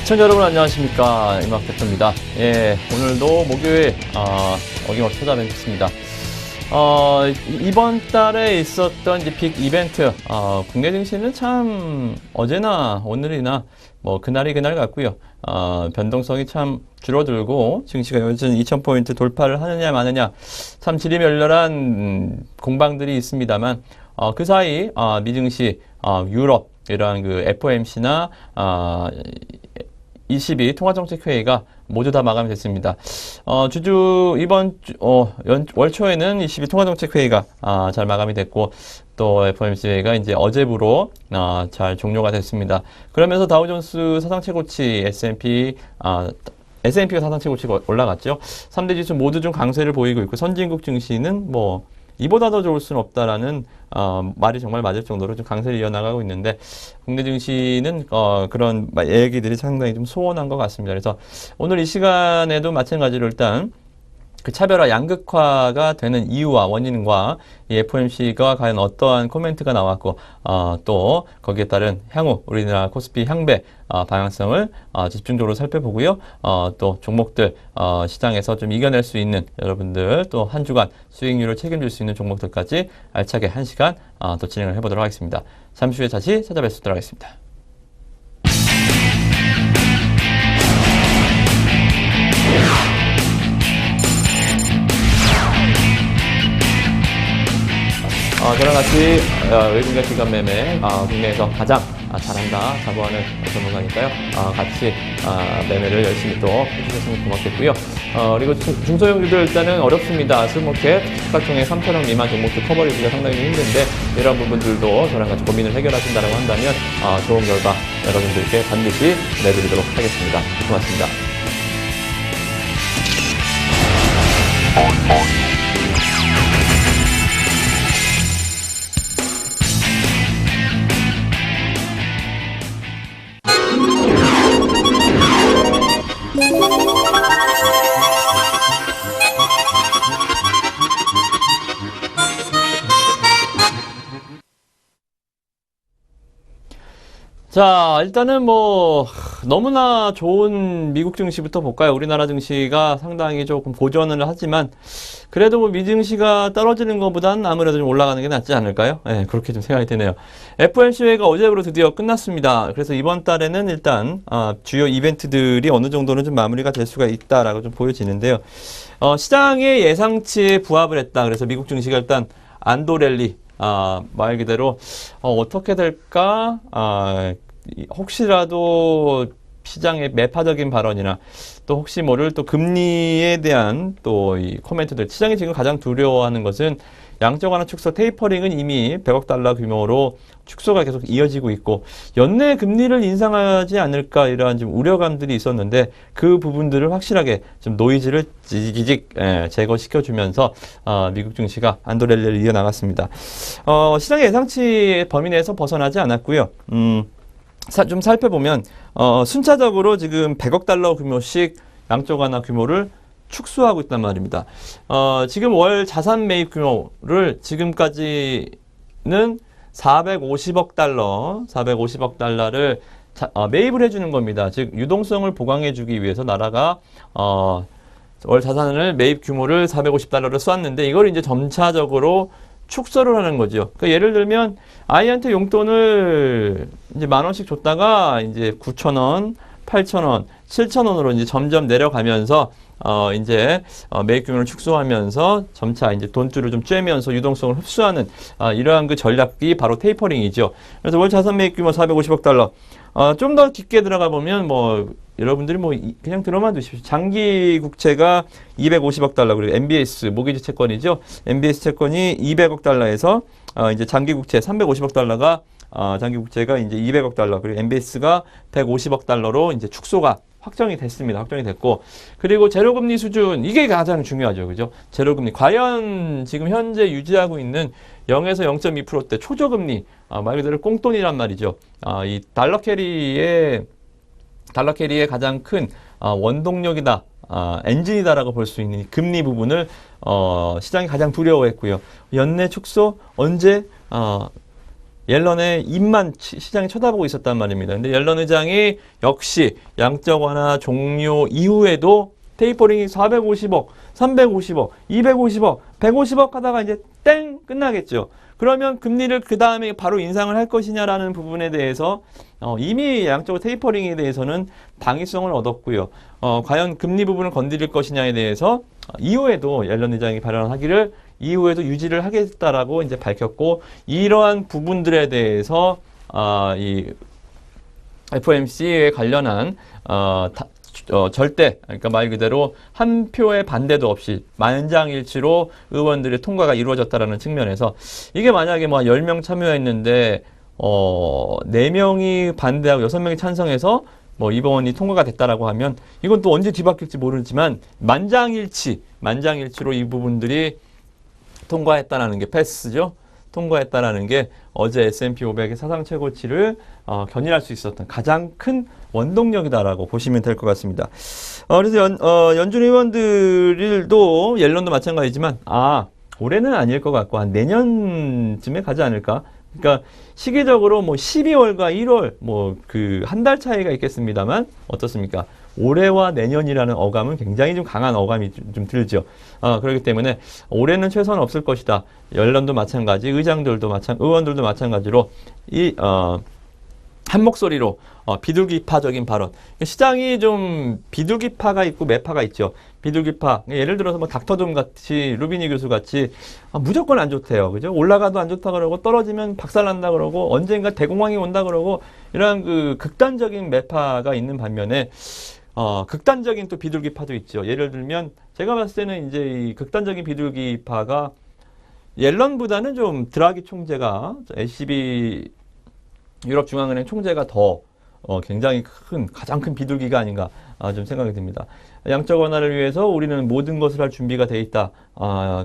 시청자 여러분 안녕하십니까, 임학대표입니다. 예, 오늘도 목요일 어김없이 찾아뵙겠습니다. 이번 달에 있었던 이제 빅 이벤트, 국내 증시는 참 어제나 오늘이나 뭐 그날이 그날 같고요. 변동성이 참 줄어들고 증시가 여전히 2000포인트 돌파를 하느냐 마느냐 참 지리멸렬한 공방들이 있습니다만, 그 사이 미증시, 유럽 이러한 그 FOMC나 22 통화정책회의가 모두 다 마감이 됐습니다. 월 초에는 22 통화정책회의가 잘 마감이 됐고, 또 FOMC가 이제 어제부로 잘 종료가 됐습니다. 그러면서 다우존스 사상 최고치 S&P가 사상 최고치가 올라갔죠. 3대 지수 모두 좀 강세를 보이고 있고, 선진국 증시는 뭐 이보다 더 좋을 수는 없다라는 말이 정말 맞을 정도로 좀 강세를 이어나가고 있는데, 국내 증시는 그런 얘기들이 상당히 좀 소원한 것 같습니다. 그래서 오늘 이 시간에도 마찬가지로 일단 그 차별화 양극화가 되는 이유와 원인과 이 FOMC가 과연 어떠한 코멘트가 나왔고, 또 거기에 따른 향후 우리나라 코스피 향배 방향성을 집중적으로 살펴보고요. 또 종목들 시장에서 좀 이겨낼 수 있는, 여러분들 또 한 주간 수익률을 책임질 수 있는 종목들까지 알차게 1시간 또 진행을 해보도록 하겠습니다. 잠시 후에 다시 찾아뵙도록 하겠습니다. 저랑 같이 외국인 기관 매매 국내에서 가장 잘한다 자부하는 전문가니까요. 같이 매매를 열심히 또 해주셨으면 고맙겠고요. 그리고 중소형주들 일단은 어렵습니다. 스몰캡, 시가총액 3천억 미만 종목들 커버리기가 상당히 힘든데, 이런 부분들도 저랑 같이 고민을 해결하신다고 한다면 좋은 결과 여러분들께 반드시 내드리도록 하겠습니다. 고맙습니다. 자, 일단은 뭐 너무나 좋은 미국 증시부터 볼까요? 우리나라 증시가 상당히 조금 고전을 하지만, 그래도 뭐 미 증시가 떨어지는 것보단 아무래도 좀 올라가는 게 낫지 않을까요? 네, 그렇게 좀 생각이 드네요. FOMC 회의가 어제부로 드디어 끝났습니다. 그래서 이번 달에는 일단 주요 이벤트들이 어느 정도는 좀 마무리가 될 수가 있다라고 좀 보여지는데요. 시장의 예상치에 부합을 했다. 그래서 미국 증시가 일단 안도 랠리, 말 그대로 어떻게 될까? 혹시라도 시장의 매파적인 발언이나 또 혹시 모를 또 금리에 대한 또 이 코멘트들, 시장이 지금 가장 두려워하는 것은 양적 완화 축소 테이퍼링은 이미 100억 달러 규모로 축소가 계속 이어지고 있고, 연내 금리를 인상하지 않을까 이러한 좀 우려감들이 있었는데, 그 부분들을 확실하게 좀 노이즈를 지지직 제거시켜주면서 미국 증시가 안도 랠리를 이어나갔습니다. 시장의 예상치 범위 내에서 벗어나지 않았고요. 좀 살펴보면 순차적으로 지금 100억 달러 규모씩 양적 완화 규모를 축소하고 있단 말입니다. 지금 월 자산 매입 규모를 지금까지는 450억 달러를 매입을 해주는 겁니다. 즉 유동성을 보강해주기 위해서 나라가 월 자산을 매입 규모를 450달러를 쏘았는데, 이걸 이제 점차적으로 축소를 하는 거죠. 그러니까 예를 들면 아이한테 용돈을 이제 10,000원씩 줬다가 이제 9,000원, 8,000원, 7,000원으로 이제 점점 내려가면서 이제 매입 규모를 축소하면서 점차 이제 돈줄을 좀 쬐면서 유동성을 흡수하는 이러한 그 전략이 바로 테이퍼링이죠. 그래서 월 자산 매입 규모 450억 달러. 좀 더 깊게 들어가 보면 뭐 여러분들이 뭐 그냥 들어만 두십시오. 장기 국채가 250억 달러, 그리고 MBS 모기지 채권이죠. MBS 채권이 200억 달러에서 이제 장기 국채 350억 달러가 장기 국채가 이제 200억 달러, 그리고 MBS가 150억 달러로 이제 축소가 확정이 됐습니다. 확정이 됐고, 그리고 제로금리 수준, 이게 가장 중요하죠. 그죠? 제로금리. 과연 지금 현재 유지하고 있는 0에서 0.2%대 초저금리, 말 그대로 꽁돈이란 말이죠. 이 달러 캐리의 가장 큰 원동력이다, 엔진이다라고 볼 수 있는 금리 부분을 시장이 가장 두려워했고요. 연내 축소 언제 옐런의 입만 시장이 쳐다보고 있었단 말입니다. 근데 옐런 의장이 역시 양적 완화 종료 이후에도 테이퍼링이 450억, 350억, 250억, 150억 하다가 이제 땡 끝나겠죠. 그러면 금리를 그 다음에 바로 인상을 할 것이냐라는 부분에 대해서 이미 양적 테이퍼링에 대해서는 당위성을 얻었고요. 과연 금리 부분을 건드릴 것이냐에 대해서 이후에도 옐런 의장이 발언하기를 이후에도 유지를 하겠다라고 이제 밝혔고, 이러한 부분들에 대해서 이 FOMC에 관련한 절대, 그러니까 말 그대로 한 표의 반대도 없이 만장일치로 의원들의 통과가 이루어졌다라는 측면에서, 이게 만약에 뭐 10명 참여했는데 4명이 반대하고 6명이 찬성해서 뭐 이번이 통과가 됐다라고 하면 이건 또 언제 뒤바뀔지 모르지만 만장일치로 이 부분들이 통과했다라는 게 패스죠. 통과했다라는 게 어제 S&P 500의 사상 최고치를 견인할 수 있었던 가장 큰 원동력이다라고 보시면 될 것 같습니다. 그래서 연준 의원들도 옐런도 마찬가지지만 올해는 아닐 것 같고 한 내년쯤에 가지 않을까. 그러니까 시기적으로 뭐 12월과 1월 뭐 그 한 달 차이가 있겠습니다만 어떻습니까? 올해와 내년이라는 어감은 굉장히 좀 강한 어감이 좀 들죠. 그렇기 때문에 올해는 최소한 없을 것이다. 옐런도 마찬가지, 의원들도 마찬가지로 한 목소리로 비둘기파적인 발언. 시장이 좀 비둘기파가 있고 매파가 있죠. 비둘기파. 예를 들어서 뭐 닥터둠 같이, 루비니 교수 같이 무조건 안 좋대요. 그죠? 올라가도 안 좋다 그러고 떨어지면 박살난다 그러고 언젠가 대공황이 온다 그러고 이런 그 극단적인 매파가 있는 반면에 극단적인 또 비둘기파도 있죠. 예를 들면 제가 봤을 때는 이제 이 극단적인 비둘기파가 옐런보다는 좀 드라기 총재가 ECB 유럽중앙은행 총재가 더 굉장히 가장 큰 비둘기가 아닌가 좀 생각이 듭니다. 양적 완화를 위해서 우리는 모든 것을 할 준비가 돼 있다.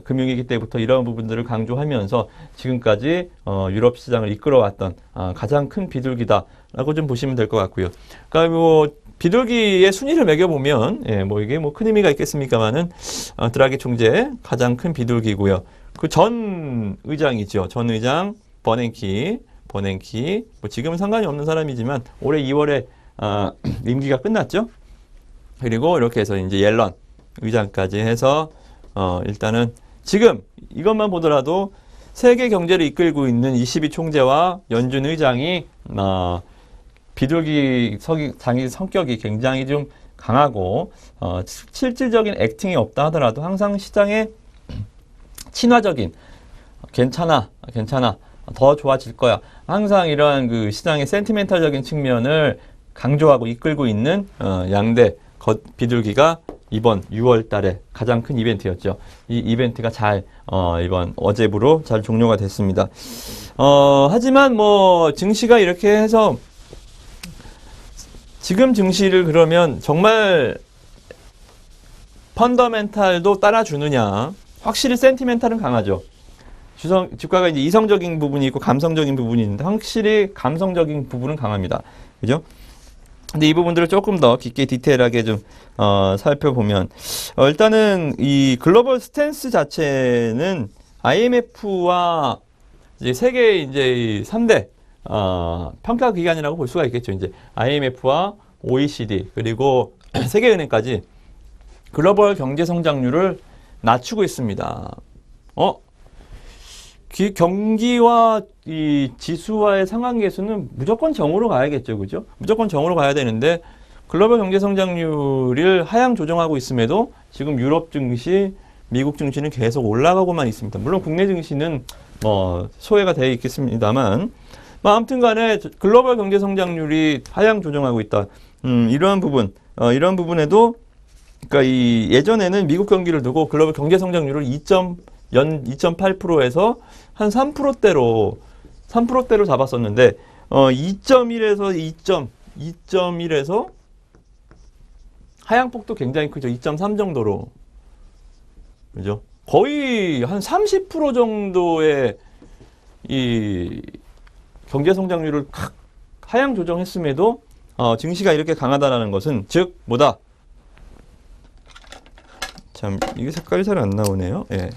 금융위기 때부터 이런 부분들을 강조하면서 지금까지 유럽 시장을 이끌어왔던 가장 큰 비둘기다라고 좀 보시면 될 것 같고요. 그러니까 뭐 비둘기의 순위를 매겨보면 뭐 이게 뭐 큰 의미가 있겠습니까만은 드라기 총재 가장 큰 비둘기고요. 그 전 의장이죠. 전 의장 버냉키 뭐 지금은 상관이 없는 사람이지만 올해 2월에 임기가 끝났죠. 그리고 이렇게 해서 이제 옐런 의장까지 해서 일단은 지금 이것만 보더라도 세계 경제를 이끌고 있는 22 총재와 연준 의장이 비둘기 장의 성격이 굉장히 좀 강하고 실질적인 액팅이 없다 하더라도 항상 시장에 친화적인 괜찮아 더 좋아질 거야. 항상 이러한 그 시장의 센티멘탈적인 측면을 강조하고 이끌고 있는 양대 비둘기가 이번 6월 달에 가장 큰 이벤트였죠. 이 이벤트가 이번 어제부로 잘 종료가 됐습니다. 하지만 뭐 증시가 이렇게 해서 지금 증시를 그러면 정말 펀더멘탈도 따라주느냐? 확실히 센티멘탈은 강하죠. 주가가 이제 이성적인 부분이 있고 감성적인 부분이 있는데 확실히 감성적인 부분은 강합니다. 그죠? 근데 이 부분들을 조금 더 깊게 디테일하게 좀 살펴보면 일단은 이 글로벌 스탠스 자체는 IMF와 이제 세계 이제 3대 평가 기관이라고 볼 수가 있겠죠. 이제 IMF와 OECD 그리고 세계은행까지 글로벌 경제 성장률을 낮추고 있습니다. 경기와 이 지수와의 상관계수는 무조건 정으로 가야겠죠. 그죠? 무조건 정으로 가야 되는데 글로벌 경제 성장률을 하향 조정하고 있음에도 지금 유럽 증시, 미국 증시는 계속 올라가고만 있습니다. 물론 국내 증시는 소외가 되어 있겠습니다만 아무튼 간에 글로벌 경제 성장률이 하향 조정하고 있다. 이러한 부분에도 그러니까 예전에는 미국 경기를 두고 글로벌 경제 성장률을 2.8%에서 한 3%대로 잡았었는데 2.1에서 하향폭도 굉장히 크죠. 2.3 정도로. 그죠? 거의 한 30% 정도의 이 경제 성장률을 하향 조정했음에도 증시가 이렇게 강하다라는 것은 즉 뭐다? 참 이게 색깔이 잘 안 나오네요. 예.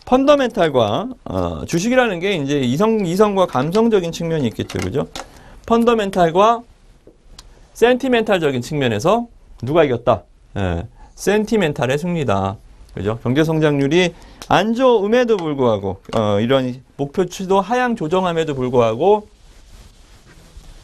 펀더멘탈과 주식이라는 게 이제 이성과 감성적인 측면이 있겠죠, 그죠? 펀더멘탈과 센티멘탈적인 측면에서 누가 이겼다? 예, 센티멘탈의 승리다, 그죠? 경제 성장률이 안 좋음에도 불구하고 이런 목표치도 하향 조정함에도 불구하고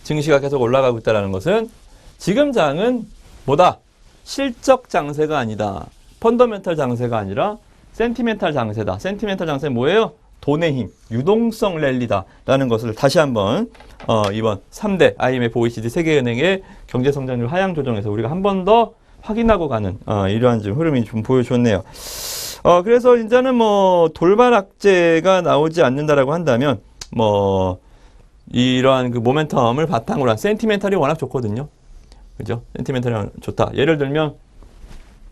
증시가 계속 올라가고 있다는 것은 지금 장은 뭐다? 실적 장세가 아니다. 펀더멘탈 장세가 아니라 센티멘탈 장세다. 센티멘탈 장세는 뭐예요? 돈의 힘, 유동성 랠리다라는 것을 다시 한번 이번 3대 IMF, OECD, 세계은행의 경제성장률 하향 조정에서 우리가 한 번 더 확인하고 가는 이러한 좀 흐름이 좀 보여줬네요. 그래서 이제는 뭐 돌발 악재가 나오지 않는다라고 한다면 뭐 이러한 그 모멘텀을 바탕으로 한 센티멘탈이 워낙 좋거든요. 그죠? 센티멘탈이 좋다. 예를 들면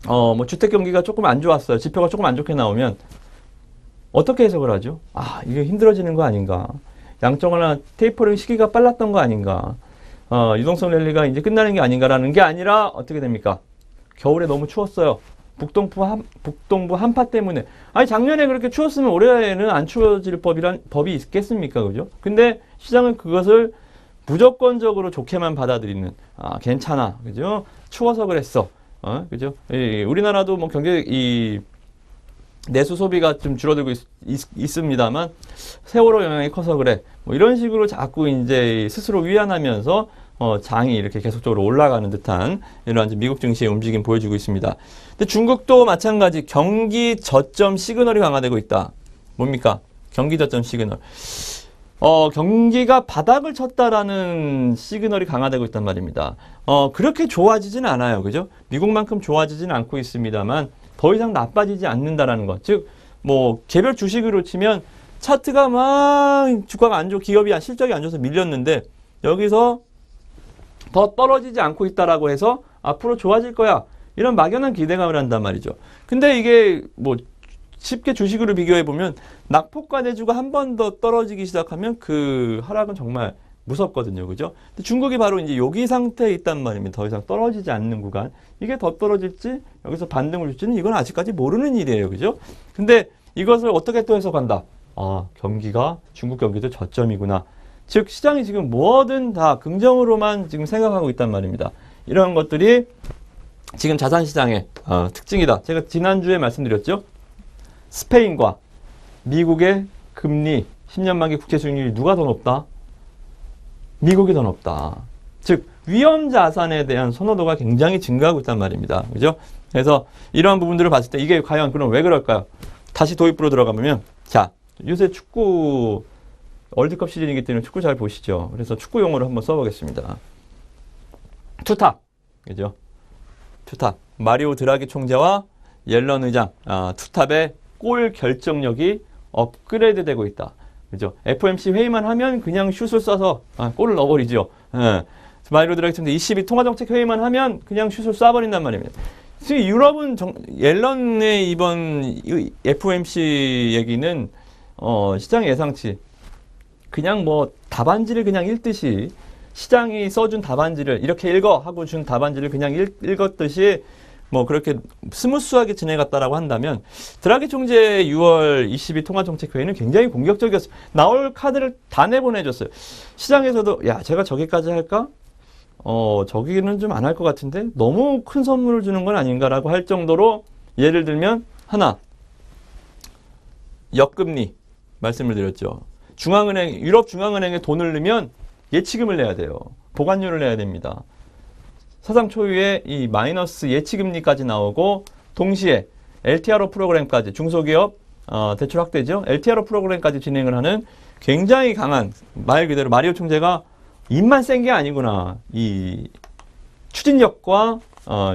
뭐 주택 경기가 조금 안 좋았어요. 지표가 조금 안 좋게 나오면 어떻게 해석을 하죠? 이게 힘들어지는 거 아닌가? 양적완화 테이퍼링 시기가 빨랐던 거 아닌가? 유동성 랠리가 이제 끝나는 게 아닌가라는 게 아니라 어떻게 됩니까? 겨울에 너무 추웠어요. 북동부 한파 때문에. 작년에 그렇게 추웠으면 올해는 안 추워질 법이 있겠습니까? 그죠? 근데 시장은 그것을 무조건적으로 좋게만 받아들이는, 괜찮아. 그죠? 추워서 그랬어. 그죠? 우리나라도 뭐 내수 소비가 좀 줄어들고 있습니다만, 세월호 영향이 커서 그래. 뭐 이런 식으로 자꾸 이제 스스로 위안하면서, 장이 이렇게 계속적으로 올라가는 듯한 이러한 미국 증시의 움직임 보여주고 있습니다. 근데 중국도 마찬가지 경기 저점 시그널이 강화되고 있다. 뭡니까? 경기 저점 시그널. 경기가 바닥을 쳤다라는 시그널이 강화되고 있단 말입니다. 그렇게 좋아지진 않아요. 그죠? 미국만큼 좋아지진 않고 있습니다만 더 이상 나빠지지 않는다라는 것. 즉, 뭐, 개별 주식으로 치면 차트가 막 주가가 안 좋고 기업이 실적이 안 좋아서 밀렸는데 여기서 더 떨어지지 않고 있다라고 해서 앞으로 좋아질 거야. 이런 막연한 기대감을 한단 말이죠. 근데 이게 뭐 쉽게 주식으로 비교해 보면 낙폭과 내주가 한 번 더 떨어지기 시작하면 그 하락은 정말 무섭거든요. 그죠? 근데 중국이 바로 이제 여기 상태에 있단 말입니다. 더 이상 떨어지지 않는 구간. 이게 더 떨어질지 여기서 반등을 줄지는 이건 아직까지 모르는 일이에요. 그죠? 근데 이것을 어떻게 또 해석한다? 중국 경기도 저점이구나. 즉 시장이 지금 뭐든 다 긍정으로만 지금 생각하고 있단 말입니다. 이런 것들이 지금 자산시장의 특징이다. 제가 지난주에 말씀드렸죠. 스페인과 미국의 금리 10년 만기 국채 수익률이 누가 더 높다? 미국이 더 높다. 즉 위험 자산에 대한 선호도가 굉장히 증가하고 있단 말입니다. 그죠? 그래서 이러한 부분들을 봤을 때 이게 과연 그럼 왜 그럴까요? 다시 도입부로 들어가보면 자, 요새 축구 월드컵 시즌이기 때문에 축구 잘 보시죠. 그래서 축구 용어를 한번 써보겠습니다. 투탑. 그죠? 투탑. 마리오 드라기 총재와 옐런 의장. 투탑의 골 결정력이 업그레이드 되고 있다. 그죠? FOMC 회의만 하면 그냥 슛을 쏴서 골을 넣어버리죠. 마리오 드라기 총재 ECB 통화정책 회의만 하면 그냥 슛을 쏴버린단 말입니다. 지금 유럽은 옐런의 이번 FOMC 얘기는 시장 예상치 그냥 뭐 답안지를 그냥 읽듯이 시장이 써준 답안지를 이렇게 읽어 하고 준 답안지를 그냥 읽었듯이 뭐 그렇게 스무스하게 지내갔다라고 한다면 드라기 총재의 6월 22 통화정책회의는 굉장히 공격적이었어요. 나올 카드를 다 내보내줬어요. 시장에서도 야 제가 저기까지 할까? 저기는 좀 안 할 것 같은데 너무 큰 선물을 주는 건 아닌가라고 할 정도로 예를 들면 하나 역금리 말씀을 드렸죠. 유럽 중앙은행에 돈을 넣으면 예치금을 내야 돼요. 보관료를 내야 됩니다. 사상 초유의 이 마이너스 예치금리까지 나오고 동시에 LTRO 프로그램까지 중소기업 대출 확대죠. LTRO 프로그램까지 진행을 하는 굉장히 강한 말 그대로 마리오 총재가 입만 센 게 아니구나. 이 추진력과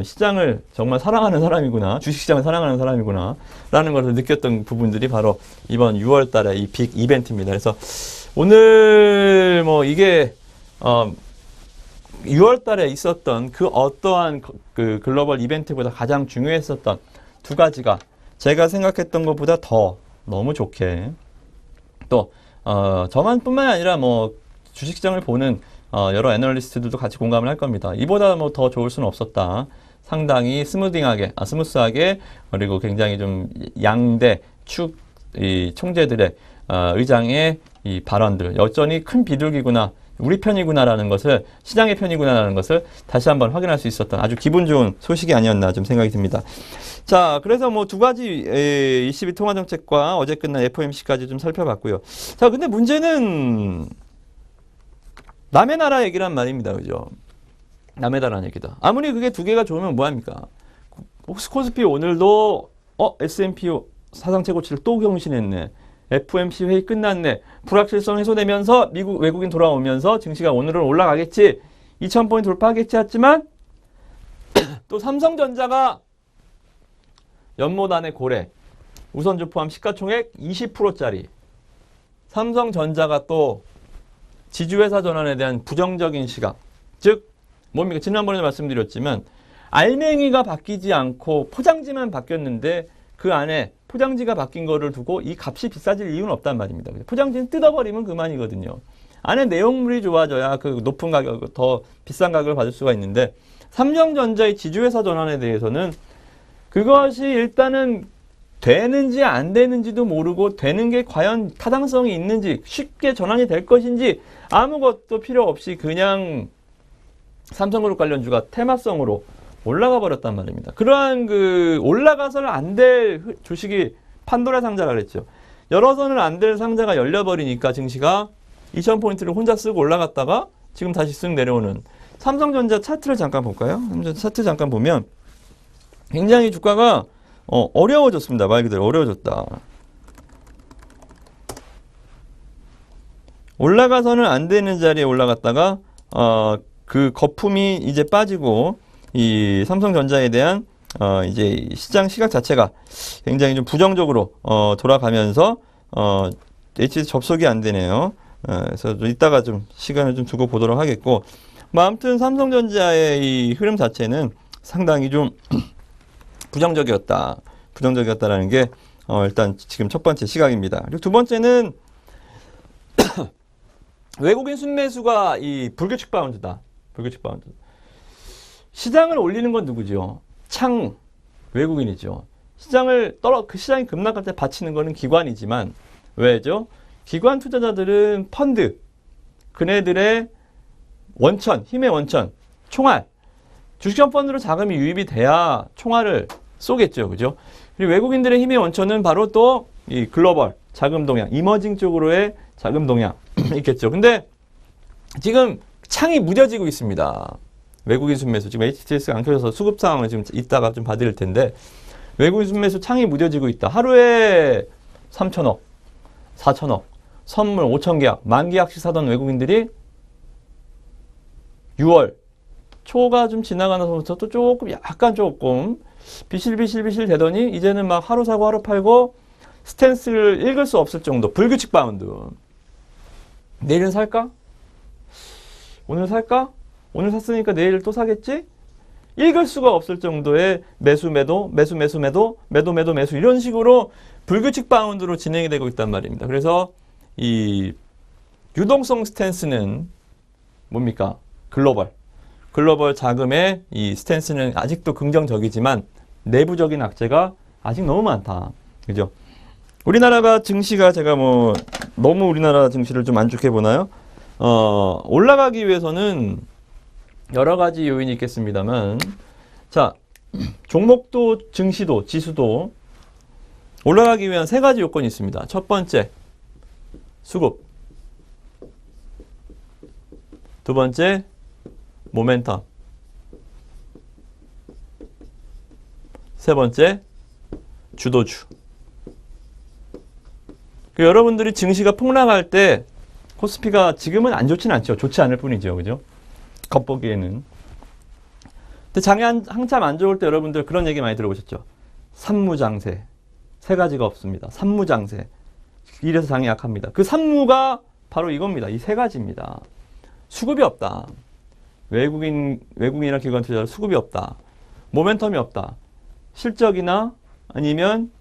시장을 정말 사랑하는 사람이구나. 주식시장을 사랑하는 사람이구나. 라는 것을 느꼈던 부분들이 바로 이번 6월 달에 이 빅 이벤트입니다. 그래서 오늘 뭐 이게 6월 달에 있었던 그 어떠한 그 글로벌 이벤트보다 가장 중요했었던 두 가지가 제가 생각했던 것보다 더 너무 좋게 또 저만뿐만 아니라 뭐 주식시장을 보는 여러 애널리스트들도 같이 공감을 할 겁니다. 이보다 뭐 더 좋을 수는 없었다. 상당히 스무스하게 그리고 굉장히 좀 양대 축 이 총재들의 의장의 이 발언들 여전히 큰 비둘기구나. 우리 편이구나라는 것을 시장의 편이구나라는 것을 다시 한번 확인할 수 있었던 아주 기분 좋은 소식이 아니었나 좀 생각이 듭니다. 자, 그래서 뭐 두 가지 ECB 통화 정책과 어제 끝난 FOMC까지 좀 살펴봤고요. 자, 근데 문제는 남의 나라 얘기란 말입니다, 그죠? 남의 나라 얘기다. 아무리 그게 두 개가 좋으면 뭐 합니까? 코스피 오늘도 S&P 사상 최고치를 또 경신했네. FOMC 회의 끝났네. 불확실성 해소되면서 미국 외국인 돌아오면서 증시가 오늘은 올라가겠지. 2000포인트 돌파하겠지 했지만 또 삼성전자가 연못 안의 고래. 우선주 포함 시가총액 20%짜리. 삼성전자가 또 지주회사 전환에 대한 부정적인 시각. 즉 뭡니까? 지난번에 말씀드렸지만 알맹이가 바뀌지 않고 포장지만 바뀌었는데 그 안에 포장지가 바뀐 거를 두고 이 값이 비싸질 이유는 없단 말입니다. 포장지는 뜯어버리면 그만이거든요. 안에 내용물이 좋아져야 그 높은 가격, 더 비싼 가격을 받을 수가 있는데 삼성전자의 지주회사 전환에 대해서는 그것이 일단은 되는지 안 되는지도 모르고 되는 게 과연 타당성이 있는지 쉽게 전환이 될 것인지 아무것도 필요 없이 그냥 삼성그룹 관련주가 테마성으로 올라가 버렸단 말입니다. 그러한 그 올라가서는 안 될 주식이 판도라 상자라 그랬죠. 열어서는 안 될 상자가 열려버리니까 증시가 2000포인트를 혼자 쓰고 올라갔다가 지금 다시 쓱 내려오는 삼성전자 차트를 잠깐 볼까요? 삼성전자 차트 잠깐 보면 굉장히 주가가 어려워졌습니다. 말 그대로 어려워졌다. 올라가서는 안 되는 자리에 올라갔다가 그 거품이 이제 빠지고 이 삼성전자에 대한 이제 시장 시각 자체가 굉장히 좀 부정적으로 돌아가면서 HTS 접속이 안 되네요. 그래서 좀 이따가 좀 시간을 좀 두고 보도록 하겠고, 뭐 아무튼 삼성전자의 이 흐름 자체는 상당히 좀 부정적이었다라는 게 일단 지금 첫 번째 시각입니다. 그리고 두 번째는 외국인 순매수가 이 불규칙 바운드다. 불규칙 바운드. 시장을 올리는 건 누구죠? 외국인이죠. 그 시장이 급락할 때 받치는 거는 기관이지만, 왜죠? 기관 투자자들은 펀드, 그네들의 원천, 힘의 원천, 총알, 주식형 펀드로 자금이 유입이 돼야 총알을 쏘겠죠. 그죠? 그리고 외국인들의 힘의 원천은 바로 또 이 글로벌 자금 동향, 이머징 쪽으로의 자금 동향 있겠죠. 근데 지금 창이 무뎌지고 있습니다. 외국인 순매수. 지금 HTS가 안 켜져서 수급 상황을 지금 이따가 좀 봐드릴 텐데, 외국인 순매수 창이 무뎌지고 있다. 하루에 3천억, 4천억, 선물 5천 계약, 만 계약씩 사던 외국인들이 6월 초가 좀 지나가면서부터 또 조금 비실비실 되더니 이제는 막 하루 사고 하루 팔고 스탠스를 읽을 수 없을 정도 불규칙 바운드. 내일은 살까? 오늘 살까? 오늘 샀으니까 내일 또 사겠지? 읽을 수가 없을 정도의 매수 이런 식으로 불규칙 바운드로 진행이 되고 있단 말입니다. 그래서 이 유동성 스탠스는 뭡니까? 글로벌 자금의 이 스탠스는 아직도 긍정적이지만 내부적인 악재가 아직 너무 많다. 그죠? 우리나라가 증시가 제가 뭐 너무 우리나라 증시를 좀 안 좋게 보나요? 올라가기 위해서는 여러 가지 요인이 있겠습니다만, 자, 종목도 증시도 지수도 올라가기 위한 세 가지 요건이 있습니다. 첫 번째, 수급. 두 번째, 모멘텀. 세 번째, 주도주. 여러분들이 증시가 폭락할 때 코스피가 지금은 안 좋진 않죠. 좋지 않을 뿐이죠. 그죠? 겉보기에는. 근데 장이 한참 안 좋을 때 여러분들 그런 얘기 많이 들어보셨죠? 산무장세. 세 가지가 없습니다. 산무장세. 이래서 장이 약합니다. 그 산무가 바로 이겁니다. 이 세 가지입니다. 수급이 없다. 외국인이나 기관 투자자 수급이 없다. 모멘텀이 없다. 실적이나 아니면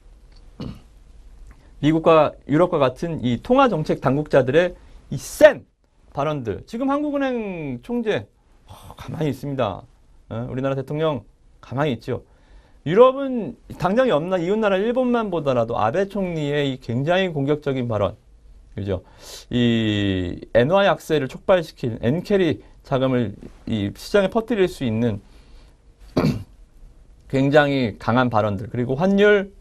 미국과 유럽과 같은 이 통화정책 당국자들의 이 센 발언들. 지금 한국은행 총재 가만히 있습니다. 우리나라 대통령 가만히 있죠. 유럽은 당장 옆나 이웃나라 일본만 보더라도 아베 총리의 이 굉장히 공격적인 발언, 그죠? 이 엔화 약세를 촉발시킨 엔캐리 자금을 이 시장에 퍼뜨릴 수 있는 굉장히 강한 발언들, 그리고 환율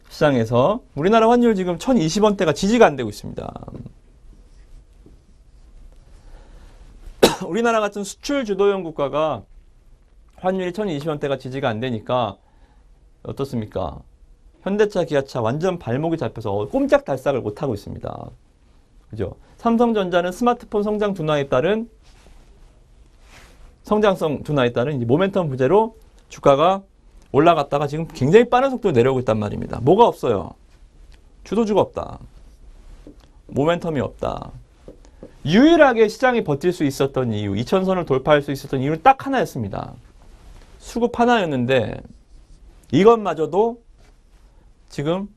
시장에서 우리나라 환율 지금 1020원대가 지지가 안 되고 있습니다. 우리나라 같은 수출 주도형 국가가 환율이 1020원대가 지지가 안 되니까 어떻습니까? 현대차, 기아차 완전 발목이 잡혀서 꼼짝달싹을 못하고 있습니다. 그죠? 삼성전자는 스마트폰 성장 둔화에 따른 성장성 둔화에 따른 이제 모멘텀 부재로 주가가 올라갔다가 지금 굉장히 빠른 속도로 내려오고 있단 말입니다. 뭐가 없어요? 주도주가 없다. 모멘텀이 없다. 유일하게 시장이 버틸 수 있었던 이유, 2000선을 돌파할 수 있었던 이유는 딱 하나였습니다. 수급 하나였는데 이것마저도 지금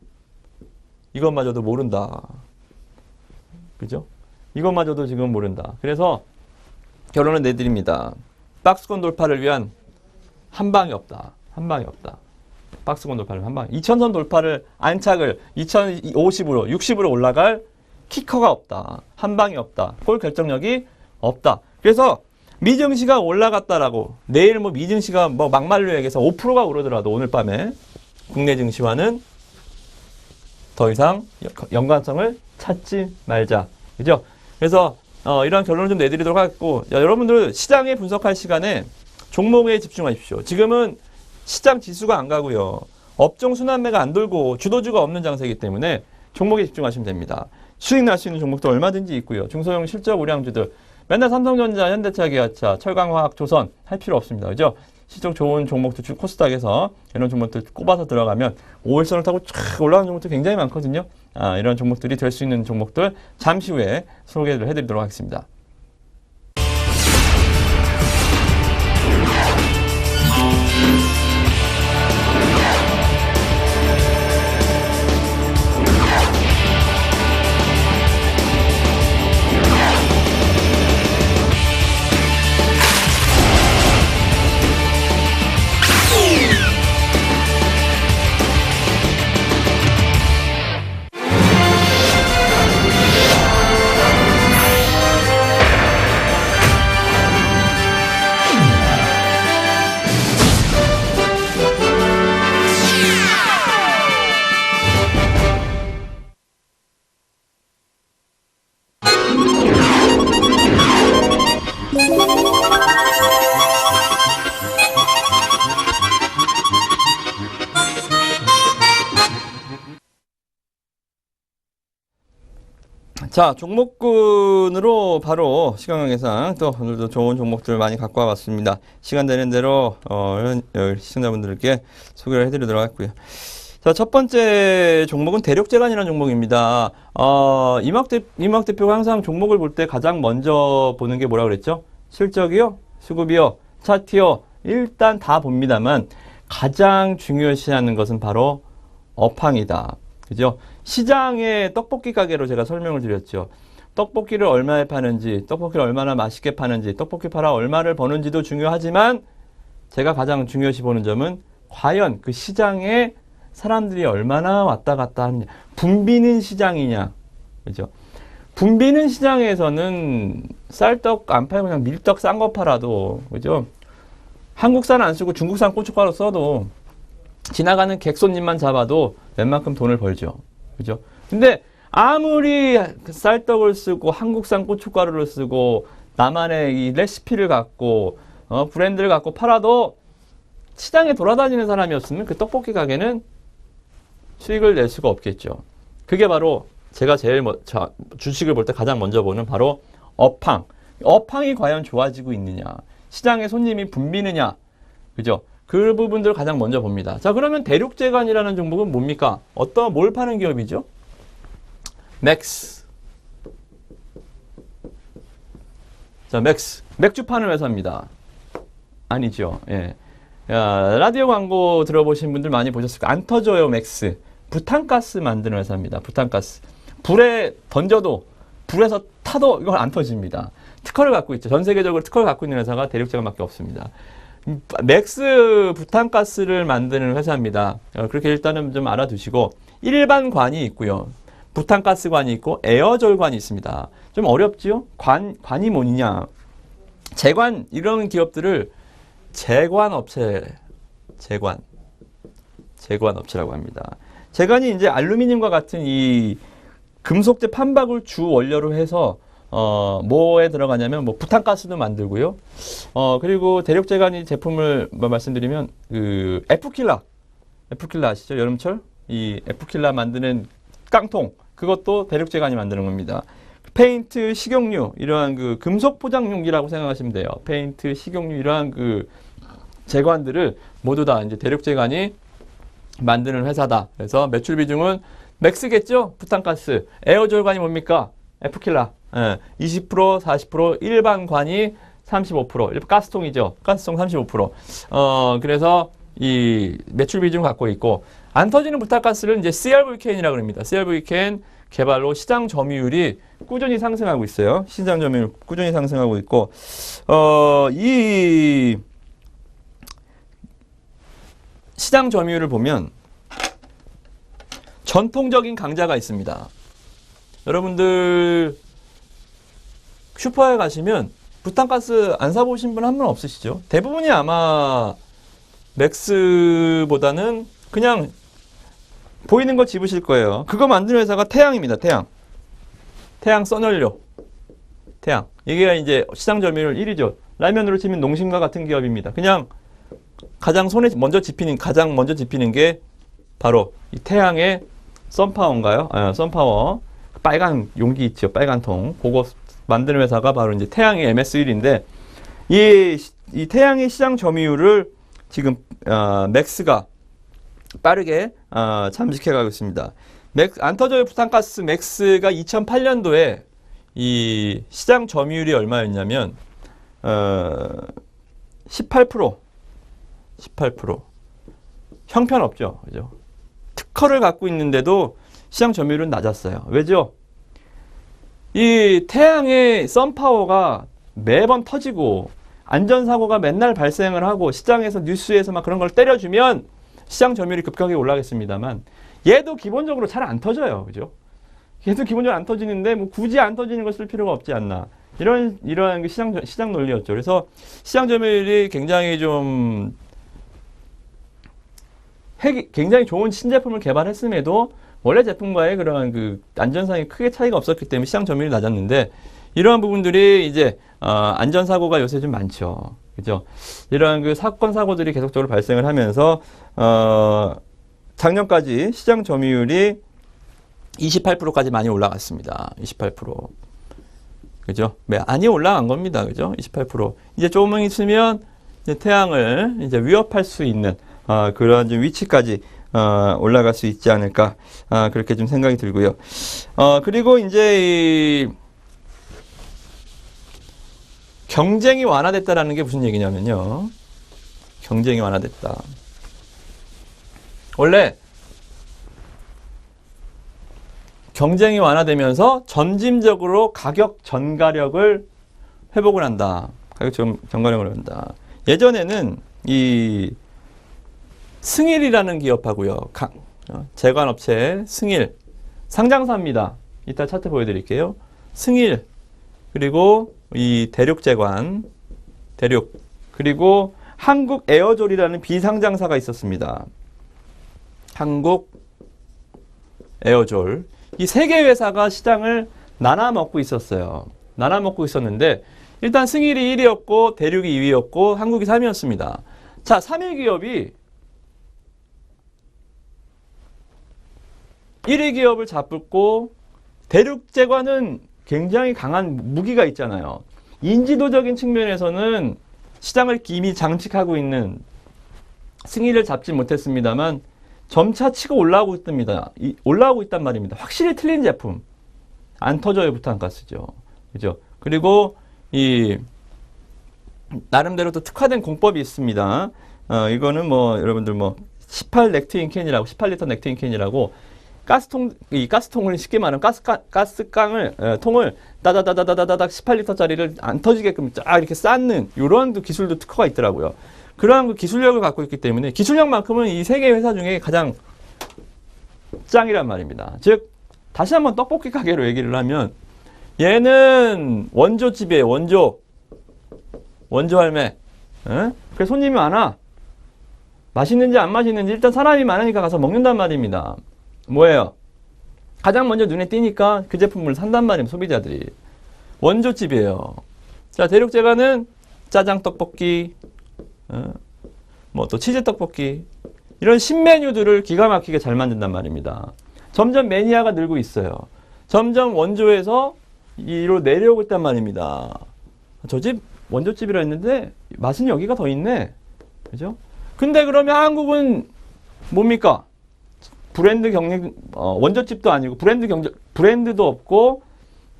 이것마저도 모른다. 그죠? 이것마저도 지금 모른다. 그래서 결론을 내드립니다. 박스권 돌파를 위한 한 방이 없다. 한 방이 없다. 박스권 돌파를 한 방. 2000선 돌파를 안착을 2050으로 60으로 올라갈 키커가 없다. 한 방이 없다. 골 결정력이 없다. 그래서 미증시가 올라갔다라고 내일 뭐 미증시가 뭐 막말로 얘기해서 5%가 오르더라도 오늘 밤에 국내 증시와는 더 이상 연관성을 찾지 말자. 그죠? 그래서 이런 결론을 좀 내드리도록 하겠고, 여러분들 시장에 분석할 시간에 종목에 집중하십시오. 지금은 시장 지수가 안 가고요. 업종 순환매가 안 돌고 주도주가 없는 장세이기 때문에 종목에 집중하시면 됩니다. 수익 날 수 있는 종목도 얼마든지 있고요. 중소형 실적 우량주들 맨날 삼성전자, 현대차, 기아차, 철강화학, 조선 할 필요 없습니다. 그죠? 실적 좋은 종목들 코스닥에서 이런 종목들 꼽아서 들어가면 5일선을 타고 쫙 올라가는 종목들 굉장히 많거든요. 이런 종목들이 될 수 있는 종목들 잠시 후에 소개를 해드리도록 하겠습니다. 자, 종목군으로 바로 시간 관계상 또 오늘도 좋은 종목들 많이 갖고 와봤습니다. 시간 되는 대로 시청자분들께 소개를 해드리도록 하겠고요. 자, 첫 번째 종목은 대륙재간이라는 종목입니다. 이막 대표가 항상 종목을 볼 때 가장 먼저 보는 게 뭐라고 그랬죠? 실적이요? 수급이요? 차트요? 일단 다 봅니다만 가장 중요시하는 것은 바로 업황이다. 그죠? 시장의 떡볶이 가게로 제가 설명을 드렸죠. 떡볶이를 얼마에 파는지, 떡볶이를 얼마나 맛있게 파는지, 떡볶이 팔아 얼마를 버는지도 중요하지만 제가 가장 중요시 보는 점은 과연 그 시장에 사람들이 얼마나 왔다 갔다 하느냐. 붐비는 시장이냐. 그죠? 붐비는 시장에서는 쌀떡 안 팔고 그냥 밀떡 싼 거 팔아도, 그죠? 한국산 안 쓰고 중국산 고춧가루 써도 지나가는 객손님만 잡아도 웬만큼 돈을 벌죠. 그죠? 근데 아무리 쌀떡을 쓰고 한국산 고춧가루를 쓰고 나만의 이 레시피를 갖고 브랜드를 갖고 팔아도 시장에 돌아다니는 사람이 없으면 그 떡볶이 가게는 수익을 낼 수가 없겠죠. 그게 바로 제가 제일 주식을 볼 때 가장 먼저 보는 바로 업황. 업황이 과연 좋아지고 있느냐. 시장에 손님이 붐비느냐. 그죠? 그 부분들을 가장 먼저 봅니다. 자, 그러면 대륙재간이라는 종목은 뭡니까? 뭘 파는 기업이죠? 맥스. 자, 맥스. 맥주 파는 회사입니다. 아니죠. 예. 라디오 광고 들어보신 분들 많이 보셨을 거예요. 안 터져요, 맥스. 부탄가스 만드는 회사입니다. 부탄가스. 불에 던져도, 불에서 타도 이건 안 터집니다. 특허를 갖고 있죠. 전 세계적으로 특허를 갖고 있는 회사가 대륙재간밖에 없습니다. 맥스 부탄가스를 만드는 회사입니다. 그렇게 일단은 좀 알아두시고 일반관이 있고요. 부탄가스관이 있고 에어졸관이 있습니다. 좀 어렵지요? 관이 뭐냐? 제관 이런 기업들을 제관업체라고 합니다. 제관이 이제 알루미늄과 같은 이 금속재 판박을 주 원료로 해서 뭐에 들어가냐면 뭐 부탄가스도 만들고요. 그리고 대륙제관이 제품을 말씀드리면 그 에프킬라 아시죠? 여름철 이 에프킬라 만드는 깡통 그것도 대륙제관이 만드는 겁니다. 페인트, 식용유 이러한 그 금속 포장용기라고 생각하시면 돼요. 페인트, 식용유 이러한 그 제관들을 모두 다 이제 대륙제관이 만드는 회사다. 그래서 매출 비중은 맥스겠죠? 부탄가스. 에어졸관이 뭡니까? 에프킬라. 20%, 40%, 일반관이 35%. 가스통이죠. 가스통 35%. 그래서 이 매출 비중 갖고 있고 안 터지는 부탄가스를 이제 CRVKN이라고 합니다. CRVKN 개발로 시장 점유율이 꾸준히 상승하고 있어요. 시장 점유율 꾸준히 상승하고 있고 이 시장 점유율을 보면 전통적인 강자가 있습니다. 여러분들 슈퍼에 가시면 부탄가스 안 사보신 분 한 분 없으시죠? 대부분이 아마 맥스보다는 그냥 보이는 거 집으실 거예요. 그거 만드는 회사가 태양입니다. 태양 선연료. 태양. 이게 이제 시장 점유율 1위죠. 라면으로 치면 농심과 같은 기업입니다. 그냥 가장 먼저 집히는 게 바로 이 태양의 썬파워인가요? 썬파워. 빨간 용기 있죠. 빨간 통. 그거 만드는 회사가 바로 이제 태양의 MS1인데 이 태양의 시장 점유율을 지금 맥스가 빠르게 잠식해 가고 있습니다. 안 터져요 부탄가스 맥스가 2008년도에 이 시장 점유율이 얼마였냐면 18%. 형편없죠. 그죠? 특허를 갖고 있는데도 시장 점유율은 낮았어요. 왜죠? 이 태양의 썬파워가 매번 터지고 안전사고가 맨날 발생을 하고 시장에서 뉴스에서 막 그런 걸 때려주면 시장 점유율이 급격하게 올라가겠습니다만 얘도 기본적으로 잘 안 터져요. 그죠? 얘도 기본적으로 안 터지는데 뭐 굳이 안 터지는 걸 쓸 필요가 없지 않나. 이러한 시장 논리였죠. 그래서 시장 점유율이 굉장히 좀 굉장히 좋은 신제품을 개발했음에도 원래 제품과의 그러한 그 안전상의 크게 차이가 없었기 때문에 시장 점유율이 낮았는데 이러한 부분들이 이제 안전사고가 요새 좀 많죠. 그죠? 이러한 그 사고들이 계속적으로 발생을 하면서 작년까지 시장 점유율이 28%까지 많이 올라갔습니다. 28%. 그죠? 많이 올라간 겁니다. 그죠? 28%. 이제 조금 있으면 이제 태양을 이제 위협할 수 있는 그런 좀 위치까지 올라갈 수 있지 않을까 그렇게 좀 생각이 들고요. 그리고 이제 경쟁이 완화됐다라는 게 무슨 얘기냐면요. 경쟁이 완화됐다. 원래 경쟁이 완화되면서 점진적으로 가격 전가력을 회복을 한다. 가격 전가력을 한다. 예전에는 이 승일이라는 기업하고요. 제관업체 승일 상장사입니다. 이따 차트 보여드릴게요. 승일 그리고 이 대륙제관 그리고 한국 에어졸이라는 비상장사가 있었습니다. 한국 에어졸 이 세 개 회사가 시장을 나눠 먹고 있었어요. 나눠 먹고 있었는데 일단 승일이 1위였고 대륙이 2위였고 한국이 3위였습니다. 자, 3위 기업이 1위 기업을 잡고 대륙제관은 굉장히 강한 무기가 있잖아요. 인지도적인 측면에서는 시장을 이미 장식하고 있는 승리를 잡지 못했습니다만 점차 치고 올라오고 있단 말입니다. 확실히 틀린 제품. 안 터져요, 부탄가스죠. 그죠? 그리고 나름대로 또 특화된 공법이 있습니다. 이거는 여러분들 18 넥트인 캔이라고, 18리터 넥트인 캔이라고 이 가스통을 쉽게 말하면 통을 따다다다다다닥 18리터짜리를 안 터지게끔 쫙 이렇게 쌓는 이런 기술도 특허가 있더라고요. 그러한 그 기술력을 갖고 있기 때문에 기술력만큼은 이 세계 회사 중에 가장 짱이란 말입니다. 즉 다시 한번 떡볶이 가게로 얘기를 하면 얘는 원조집이에요. 원조 할매. 그래서 손님이 많아. 맛있는지 안 맛있는지 일단 사람이 많으니까 가서 먹는단 말입니다. 뭐예요? 가장 먼저 눈에 띄니까 그 제품을 산단 말입니다. 소비자들이. 원조집이에요. 자, 대륙제과는 짜장 떡볶이, 뭐 또 치즈 떡볶이 이런 신메뉴들을 기가 막히게 잘 만든단 말입니다. 점점 매니아가 늘고 있어요. 점점 원조에서 이로 내려오고 있단 말입니다. 저 집 원조집이라 했는데 맛은 여기가 더 있네. 그죠? 근데 그러면 한국은 뭡니까? 브랜드 경쟁, 원조집도 아니고 브랜드도 없고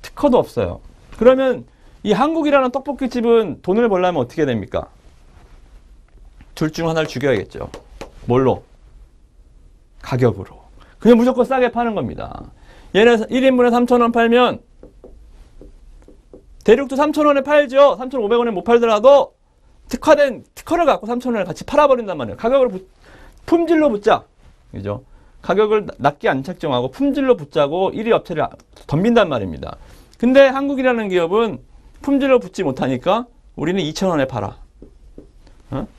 특허도 없어요. 그러면 이 한국이라는 떡볶이집은 돈을 벌려면 어떻게 됩니까? 둘 중 하나를 죽여야겠죠. 뭘로? 가격으로. 그냥 무조건 싸게 파는 겁니다. 얘는 1인분에 3,000원 팔면 대륙도 3,000원에 팔죠. 3,500원에 못 팔더라도 특허를 갖고 3,000원에 같이 팔아버린단 말이에요. 가격을 품질로 붙자. 그죠? 가격을 낮게 안 책정하고 품질로 붙자고 1위 업체를 덤빈단 말입니다. 근데 한국이라는 기업은 품질로 붙지 못하니까 우리는 2,000원에 팔아.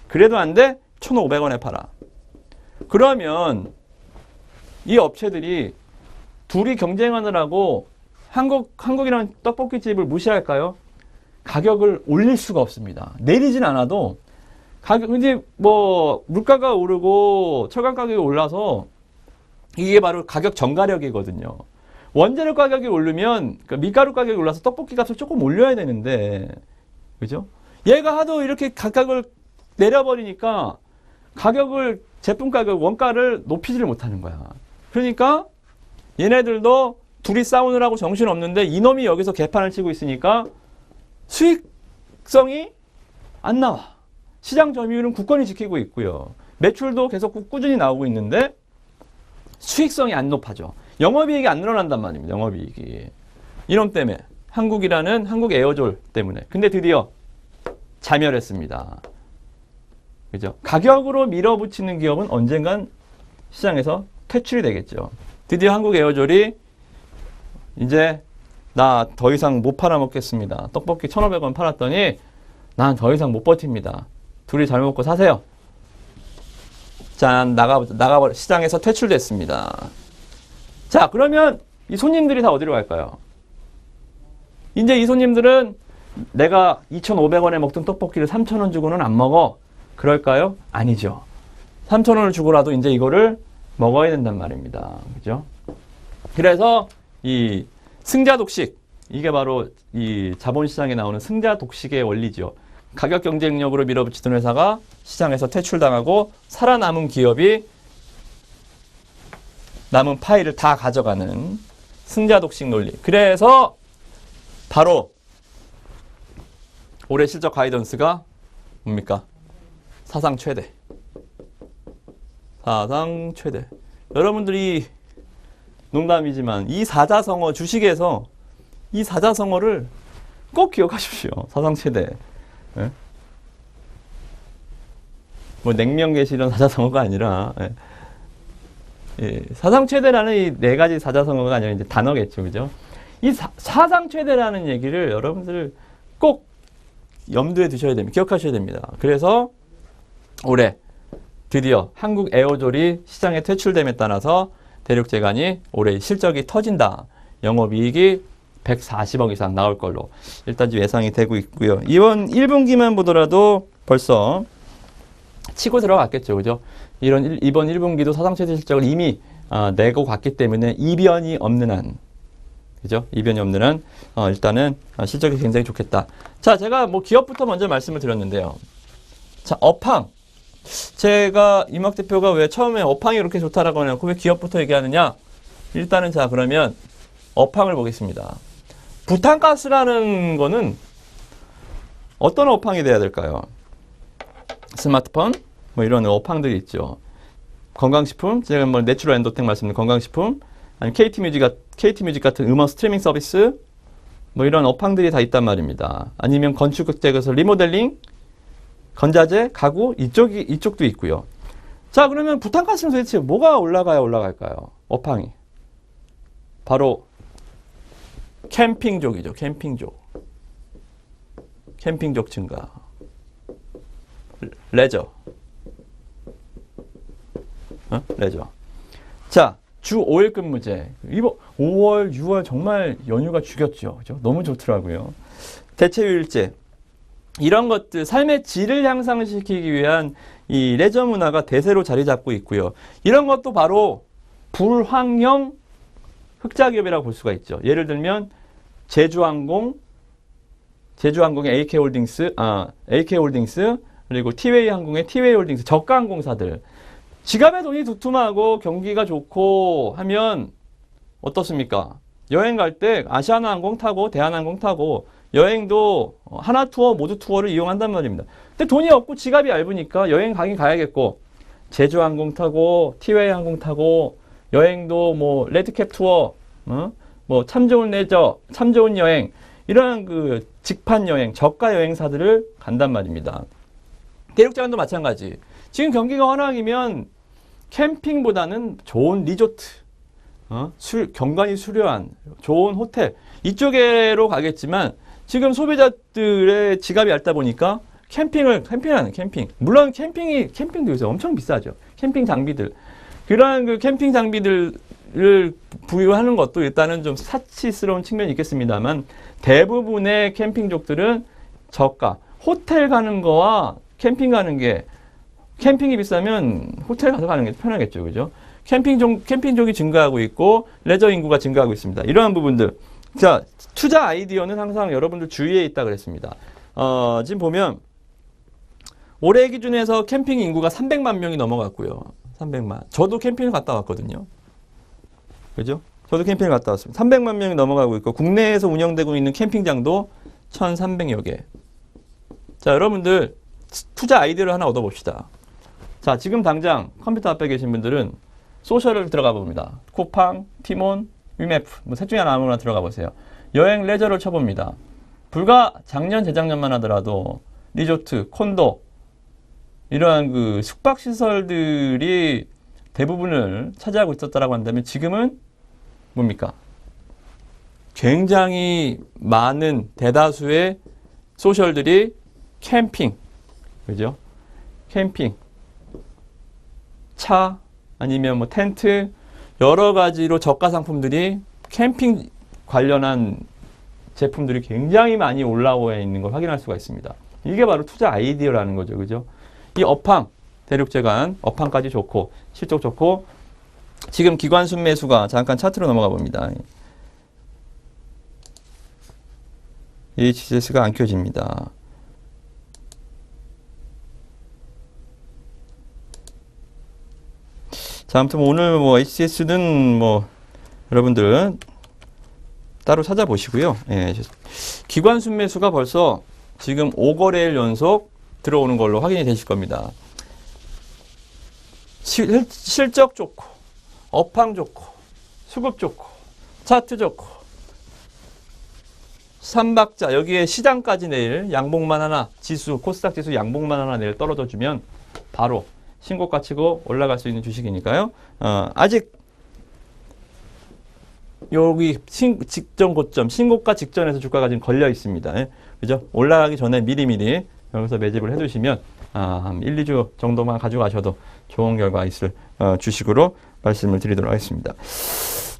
그래도 안 돼? 1,500원에 팔아. 그러면 이 업체들이 둘이 경쟁하느라고 한국이라는 떡볶이집을 무시할까요? 가격을 올릴 수가 없습니다. 내리진 않아도 이제 뭐 물가가 오르고 철강 가격이 올라서 이게 바로 가격 전가력이거든요. 원재료 가격이 오르면 그러니까 밀가루 가격이 올라서 떡볶이 값을 조금 올려야 되는데 그죠? 얘가 하도 이렇게 가격을 내려버리니까 제품 가격 원가를 높이지를 못하는 거야. 그러니까 얘네들도 둘이 싸우느라고 정신없는데 이놈이 여기서 개판을 치고 있으니까 수익성이 안 나와. 시장 점유율은 굳건히 지키고 있고요. 매출도 계속 꾸준히 나오고 있는데 수익성이 안 높아져. 영업이익이 안 늘어난단 말입니다. 영업이익이. 이놈 때문에 한국이라는 한국 에어졸 때문에. 근데 드디어 자멸했습니다. 그죠? 가격으로 밀어붙이는 기업은 언젠간 시장에서 퇴출이 되겠죠. 드디어 한국 에어졸이 이제 나 더 이상 못 팔아먹겠습니다. 떡볶이 1,500원 팔았더니 난 더 이상 못 버팁니다. 둘이 잘 먹고 사세요. 짠, 시장에서 퇴출됐습니다. 자, 그러면 이 손님들이 다 어디로 갈까요? 이제 이 손님들은 내가 2,500원에 먹던 떡볶이를 3,000원 주고는 안 먹어. 그럴까요? 아니죠. 3,000원을 주고라도 이제 이거를 먹어야 된단 말입니다. 그죠? 그래서 이 승자독식, 이게 바로 이 자본시장에 나오는 승자독식의 원리죠. 가격 경쟁력으로 밀어붙이던 회사가 시장에서 퇴출당하고 살아남은 기업이 남은 파이를 다 가져가는 승자독식 논리. 그래서 바로 올해 실적 가이던스가 뭡니까? 사상 최대. 사상 최대. 여러분들이 농담이지만 이 사자성어 주식에서 이 사자성어를 꼭 기억하십시오. 사상 최대. 예? 뭐 냉면 계시 이런 사자성어가 아니라 예, 사상 최대라는 이 네 가지 사자성어가 아니라 이제 단어겠죠, 그죠? 이 사상 최대라는 얘기를 여러분들 꼭 염두에 두셔야 됩니다. 기억하셔야 됩니다. 그래서 올해 드디어 한국 에어졸이 시장에 퇴출됨에 따라서 대륙제관이 올해 실적이 터진다. 영업이익이 140억 이상 나올 걸로 일단 예상이 되고 있고요. 이번 1분기만 보더라도 벌써 치고 들어갔겠죠. 그죠? 이번 1분기도 사상 최대 실적을 이미 내고 갔기 때문에 이변이 없는 한, 그죠? 이변이 없는 한, 일단은 실적이 굉장히 좋겠다. 자, 제가 뭐 기업부터 먼저 말씀을 드렸는데요. 자, 업황. 제가 이막 대표가 왜 처음에 업황이 이렇게 좋다라고 하냐고 왜 기업부터 얘기하느냐? 일단은 자, 그러면 업황을 보겠습니다. 부탄가스라는 거는 어떤 업황이 돼야 될까요? 스마트폰, 뭐 이런 업황들이 있죠. 건강식품, 제가 뭐 내추럴 엔도텍 말씀드린 건강식품, 아니면 KT 뮤직 같은 음원 스트리밍 서비스, 뭐 이런 업황들이 다 있단 말입니다. 아니면 건축제에서 리모델링, 건자재, 가구 이쪽도 있고요. 자, 그러면 부탄가스는 도대체 뭐가 올라갈까요? 업황이 바로 캠핑족이죠. 캠핑족 증가, 레저, 레저. 자, 주 5일 근무제. 이번 5월, 6월 정말 연휴가 죽였죠. 그죠? 너무 좋더라고요. 대체휴일제. 이런 것들, 삶의 질을 향상시키기 위한 이 레저 문화가 대세로 자리 잡고 있고요. 이런 것도 바로 불황형 흑자기업이라고 볼 수가 있죠. 예를 들면 제주항공의 AK홀딩스, 그리고 티웨이 항공의 티웨이홀딩스, 저가 항공사들. 지갑에 돈이 두툼하고 경기가 좋고 하면 어떻습니까? 여행 갈 때 아시아나항공 타고 대한항공 타고 여행도 하나 투어, 모두 투어를 이용한단 말입니다. 근데 돈이 없고 지갑이 얇으니까 여행 가긴 가야겠고 제주항공 타고 티웨이 항공 타고 여행도 뭐 레드캡 투어, 뭐 참 좋은 레저, 참 좋은 여행 이런 그 직판 여행, 저가 여행사들을 간단 말입니다. 대륙자원도 마찬가지. 지금 경기가 허락이면 캠핑보다는 좋은 리조트, 경관이 수려한 좋은 호텔 이쪽으로 가겠지만 지금 소비자들의 지갑이 얇다 보니까 캠핑하는 캠핑. 물론 캠핑도 요새 엄청 비싸죠. 캠핑 장비들. 그러한 그 캠핑 장비들을 부여하는 것도 일단은 좀 사치스러운 측면이 있겠습니다만 대부분의 캠핑족들은 저가. 호텔 가는 거와 캠핑 가는 게 캠핑이 비싸면 호텔 가서 가는 게 편하겠죠. 그죠? 캠핑족이 증가하고 있고 레저 인구가 증가하고 있습니다. 이러한 부분들. 자, 투자 아이디어는 항상 여러분들 주위에 있다 그랬습니다. 지금 보면 올해 기준에서 캠핑 인구가 300만 명이 넘어갔고요. 300만. 저도 캠핑을 갔다 왔거든요. 그죠? 저도 캠핑을 갔다 왔습니다. 300만 명이 넘어가고 있고 국내에서 운영되고 있는 캠핑장도 1,300여 개. 자, 여러분들 투자 아이디어를 하나 얻어봅시다. 자, 지금 당장 컴퓨터 앞에 계신 분들은 소셜을 들어가 봅니다. 쿠팡, 티몬, 위메프, 뭐 셋 중에 아무나 들어가 보세요. 여행 레저를 쳐봅니다. 불과 작년, 재작년만 하더라도 리조트, 콘도 이러한 그 숙박시설들이 대부분을 차지하고 있었다라고 한다면 지금은 뭡니까? 굉장히 많은 대다수의 소셜들이 캠핑, 그죠? 캠핑, 차, 아니면 뭐 텐트, 여러 가지로 저가 상품들이 캠핑 관련한 제품들이 굉장히 많이 올라와 있는 걸 확인할 수가 있습니다. 이게 바로 투자 아이디어라는 거죠. 그죠? 이 업황, 대륙제간 업황까지 좋고 실적 좋고 지금 기관 순매수가 잠깐 차트로 넘어가 봅니다. HCS가 안 켜집니다. 자, 아무튼 오늘 뭐 HCS는 뭐 여러분들 따로 찾아보시고요. 예, 기관 순매수가 벌써 지금 5거래일 연속 들어오는 걸로 확인이 되실 겁니다. 실적 좋고, 업황 좋고, 수급 좋고, 차트 좋고, 삼박자 여기에 시장까지 내일 양봉만 하나, 지수 코스닥 지수 양봉만 하나 내일 떨어져 주면 바로 신고가 치고 올라갈 수 있는 주식이니까요. 아직 여기 직전 고점, 신고가 직전에서 주가가 지금 걸려 있습니다. 예? 그죠? 올라가기 전에 미리미리 여기서 매집을 해두시면 한 1, 2주 정도만 가져가셔도 좋은 결과 있을 주식으로 말씀을 드리도록 하겠습니다.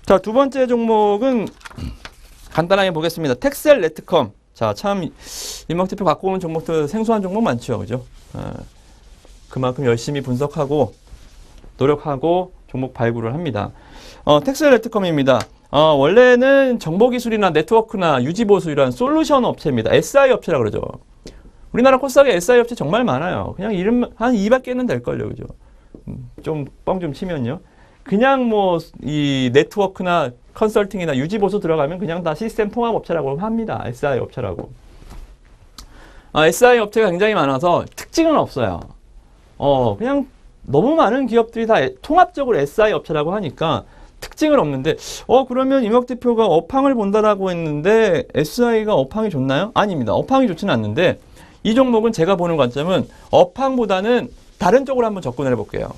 자, 두 번째 종목은 간단하게 보겠습니다. 텍셀 네트컴. 자, 참 임학대표 갖고 오는 종목들 생소한 종목 많죠, 그죠? 그만큼 열심히 분석하고 노력하고 종목 발굴을 합니다. 텍셀 네트컴입니다. 원래는 정보기술이나 네트워크나 유지보수 이런 솔루션 업체입니다. SI 업체라고 그러죠. 우리나라 코스닥에 SI 업체 정말 많아요. 그냥 이름 한 200개는 될걸요. 그죠? 좀 뻥 좀 치면요. 그냥 뭐 이 네트워크나 컨설팅이나 유지보수 들어가면 그냥 다 시스템 통합 업체라고 합니다. SI 업체라고. SI 업체가 굉장히 많아서 특징은 없어요. 그냥 너무 많은 기업들이 다 통합적으로 SI 업체라고 하니까 특징은 없는데, 그러면 이명 대표가 업황을 본다라고 했는데, SI가 업황이 좋나요? 아닙니다. 업황이 좋지는 않는데, 이 종목은 제가 보는 관점은 업황보다는 다른 쪽으로 한번 접근을 해볼게요.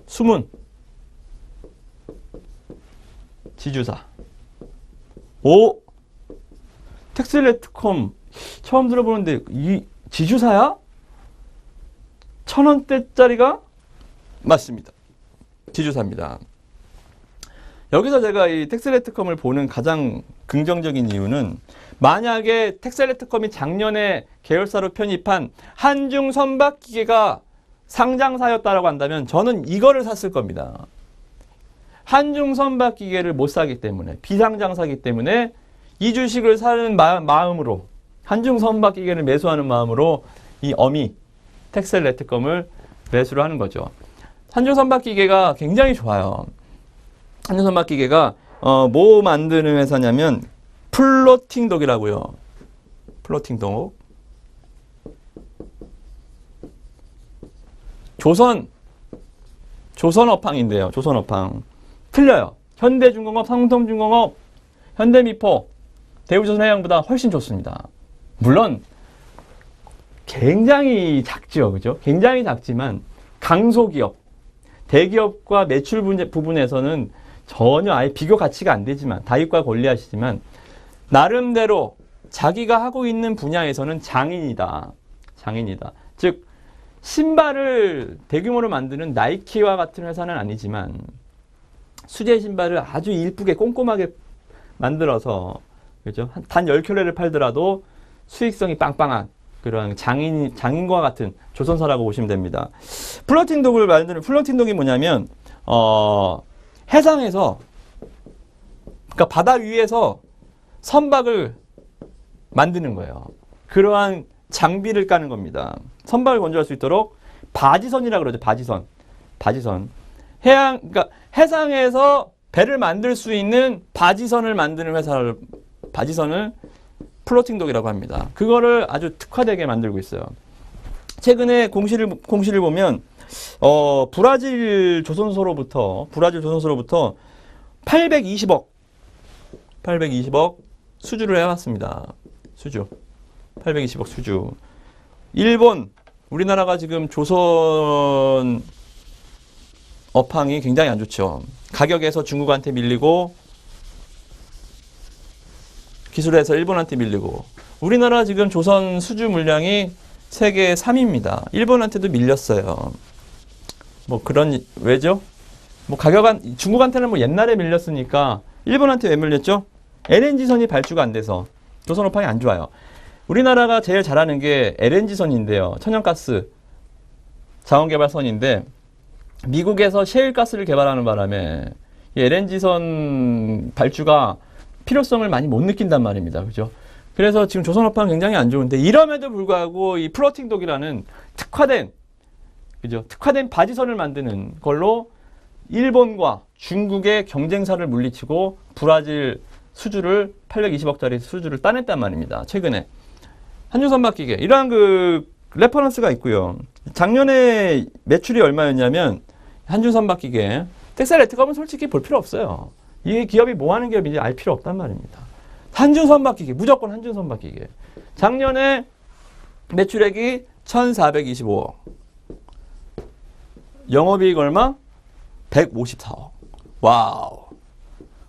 수문, 지주사. 오! 텍스레트컴 처음 들어보는데 이 지주사야? 1,000원대짜리가? 맞습니다. 지주사입니다. 여기서 제가 이 텍스레트컴을 보는 가장 긍정적인 이유는 만약에 텍스레트컴이 작년에 계열사로 편입한 한중 선박기계가 상장사였다라고 한다면 저는 이거를 샀을 겁니다. 한중 선박기계를 못 사기 때문에, 비상장사기 때문에 이 주식을 사는 마음으로, 한중 선박기계를 매수하는 마음으로 이 어미 텍스레트컴을 매수를 하는 거죠. 한중 선박기계가 굉장히 좋아요. 한중 선박기계가 뭐 만드는 회사냐면 플로팅독이라고요. 플로팅독. 조선업황인데요. 조선업황. 틀려요. 현대중공업, 삼성중공업, 현대미포, 대우조선해양보다 훨씬 좋습니다. 물론 굉장히 작죠. 그죠? 굉장히 작지만 강소기업, 대기업과 매출 부분에서는 전혀 아예 비교 가치가 안 되지만, 다윗과 골리앗이지만 나름대로 자기가 하고 있는 분야에서는 장인이다. 장인이다. 즉 신발을 대규모로 만드는 나이키와 같은 회사는 아니지만 수제 신발을 아주 이쁘게 꼼꼼하게 만들어서, 그죠? 단 10켤레를 팔더라도 수익성이 빵빵한 그런 장인과 같은 조선사라고 보시면 됩니다. 플로팅독을 만드는, 플로팅독이 뭐냐면 해상에서, 그러니까 바다 위에서 선박을 만드는 거예요. 그러한 장비를 까는 겁니다. 선박을 건조할 수 있도록 바지선이라고 그러죠. 바지선. 그러니까 해상에서 배를 만들 수 있는 바지선을 만드는 회사를, 바지선을 플로팅독이라고 합니다. 그거를 아주 특화되게 만들고 있어요. 최근에 공시를 보면 브라질 조선소로부터 820억 수주를 해왔습니다. 수주. 820억 수주. 일본, 우리나라가 지금 조선 업황이 굉장히 안 좋죠. 가격에서 중국한테 밀리고, 기술에서 일본한테 밀리고, 우리나라 지금 조선 수주 물량이 세계 3위입니다. 일본한테도 밀렸어요. 왜죠? 중국한테는 옛날에 밀렸으니까, 일본한테 왜 밀렸죠? LNG선이 발주가 안 돼서 조선 업황이 안 좋아요. 우리나라가 제일 잘하는 게 LNG선인데요. 천연가스 자원개발선인데, 미국에서 셰일가스를 개발하는 바람에 이 LNG선 발주가 필요성을 많이 못 느낀단 말입니다. 그죠? 그래서 지금 조선 업황은 굉장히 안 좋은데, 이럼에도 불구하고 이 플로팅독이라는 특화된 바지선을 만드는 걸로 일본과 중국의 경쟁사를 물리치고 브라질 수주를 820억짜리 수주를 따냈단 말입니다. 최근에 한중선박기계, 이러한 레퍼런스가 있고요. 작년에 매출이 얼마였냐면, 한중선박기계, 텍스레트컴은 솔직히 볼 필요 없어요. 이 기업이 뭐 하는 기업인지 알 필요 없단 말입니다. 한중선박기계, 무조건 한중선박기계. 작년에 매출액이 1,425억. 영업이익 얼마? 154억. 와우.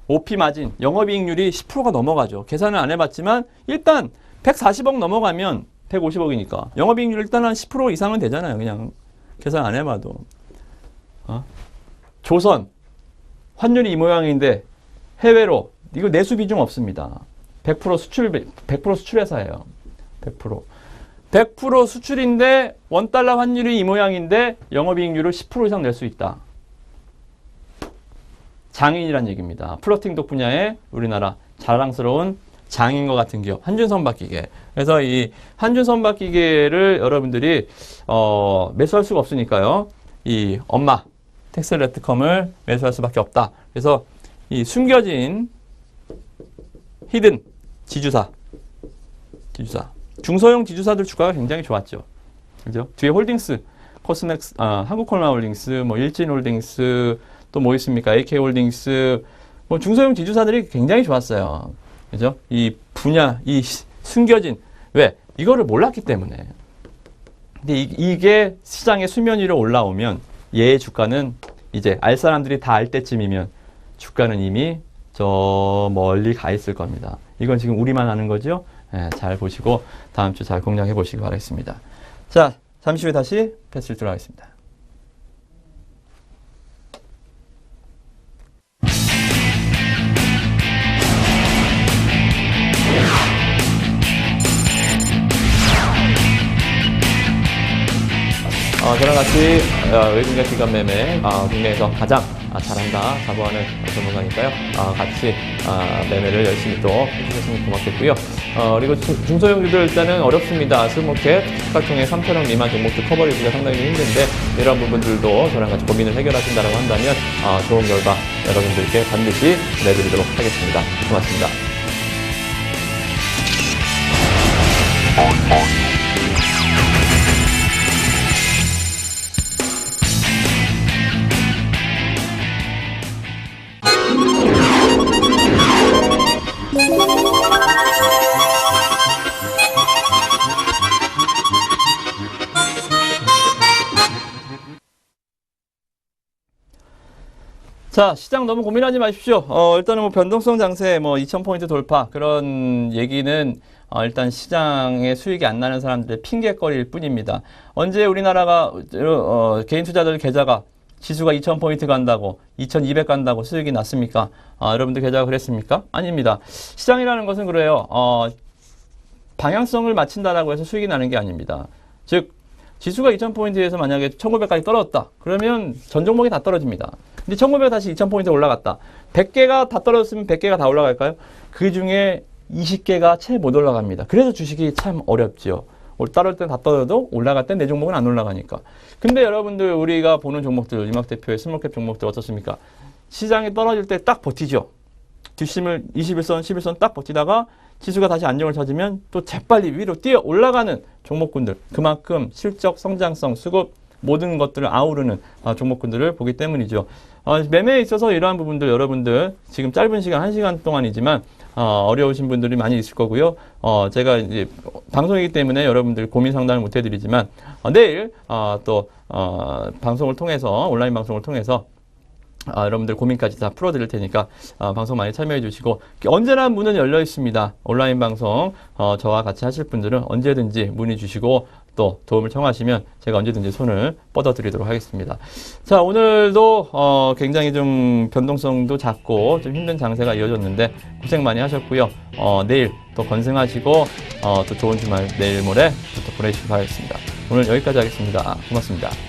OP 마진, 영업이익률이 10%가 넘어가죠. 계산을 안 해봤지만 일단 140억 넘어가면 150억이니까 영업이익률 일단 한 10% 이상은 되잖아요. 그냥 계산 안 해봐도. 조선, 환율이 이 모양인데 해외로, 이거 내수 비중 없습니다. 100% 수출 회사예요. 100% 수출인데 원달러 환율이 이 모양인데 영업이익률을 10% 이상 낼 수 있다. 장인이란 얘기입니다. 플로팅독 분야에 우리나라 자랑스러운 장인과 같은 기업, 한준선박기계. 그래서 이 한준선박기계를 여러분들이 매수할 수가 없으니까요. 이 엄마 텍스레트컴을 매수할 수밖에 없다. 그래서 이 숨겨진 히든 지주사, 중소형 지주사들 주가가 굉장히 좋았죠. 그죠? 뒤에 홀딩스 코스맥스, 한국콜마홀딩스, 뭐 일진홀딩스, 또 뭐 있습니까? AK홀딩스, 뭐 중소형 지주사들이 굉장히 좋았어요. 그죠? 이 분야, 이 숨겨진, 왜? 이거를 몰랐기 때문에. 근데 이게 시장의 수면 위로 올라오면 얘의 주가는 이제 알 사람들이 다 알 때쯤이면 주가는 이미 저 멀리 가 있을 겁니다. 이건 지금 우리만 아는 거죠? 네, 잘 보시고 다음 주 잘 공략해 보시기 바라겠습니다. 자, 잠시 후에 다시 패스를 들어가겠습니다. 저랑 같이 외국인 기관 매매 국내에서 가장 잘한다 자부하는 전문가니까요. 같이 매매를 열심히 또 해주셨으면 고맙겠고요. 그리고 중소형주들 일단은 어렵습니다. 스몰캡, 시가총액 3천억 미만 종목들 커버리기가 상당히 힘든데 이런 부분들도 저랑 같이 고민을 해결하신다고 한다면 좋은 결과 여러분들께 반드시 내드리도록 하겠습니다. 고맙습니다. 자, 시장 너무 고민하지 마십시오. 일단은 뭐 변동성 장세, 뭐 2000포인트 돌파 그런 얘기는 일단 시장에 수익이 안 나는 사람들의 핑계거리일 뿐입니다. 언제 우리나라가 개인 투자들 계좌가 지수가 2000포인트 간다고 2200 간다고 수익이 났습니까? 여러분들 계좌가 그랬습니까? 아닙니다. 시장이라는 것은 그래요. 방향성을 맞춘다라고 해서 수익이 나는 게 아닙니다. 즉 지수가 2000포인트에서 만약에 1900까지 떨어졌다. 그러면 전 종목이 다 떨어집니다. 근데 1900 다시 2000포인트 올라갔다. 100개가 다 떨어졌으면 100개가 다 올라갈까요? 그 중에 20개가 채 못 올라갑니다. 그래서 주식이 참 어렵죠. 따를 땐 다 떨어져도 올라갈 땐 내 종목은 안 올라가니까. 근데 여러분들 우리가 보는 종목들, 이막 대표의 스몰캡 종목들 어떻습니까? 시장이 떨어질 때 딱 버티죠. 뒷심을 21선, 11선 딱 버티다가 지수가 다시 안정을 찾으면 또 재빨리 위로 뛰어 올라가는 종목군들, 그만큼 실적, 성장성, 수급 모든 것들을 아우르는 종목군들을 보기 때문이죠. 매매에 있어서 이러한 부분들 여러분들 지금 짧은 시간, 1시간 동안이지만 어려우신 분들이 많이 있을 거고요. 제가 이제 방송이기 때문에 여러분들 고민 상담을 못 해드리지만 내일 또 방송을 통해서 온라인 방송을 통해서 여러분들 고민까지 다 풀어드릴 테니까 방송 많이 참여해 주시고 언제나 문은 열려 있습니다. 온라인 방송 저와 같이 하실 분들은 언제든지 문의 주시고 또 도움을 청하시면 제가 언제든지 손을 뻗어드리도록 하겠습니다. 자, 오늘도 굉장히 좀 변동성도 작고 좀 힘든 장세가 이어졌는데 고생 많이 하셨고요. 내일 또 건승하시고 또 좋은 주말 내일 모레 또 보내시기 바라겠습니다. 오늘 여기까지 하겠습니다. 고맙습니다.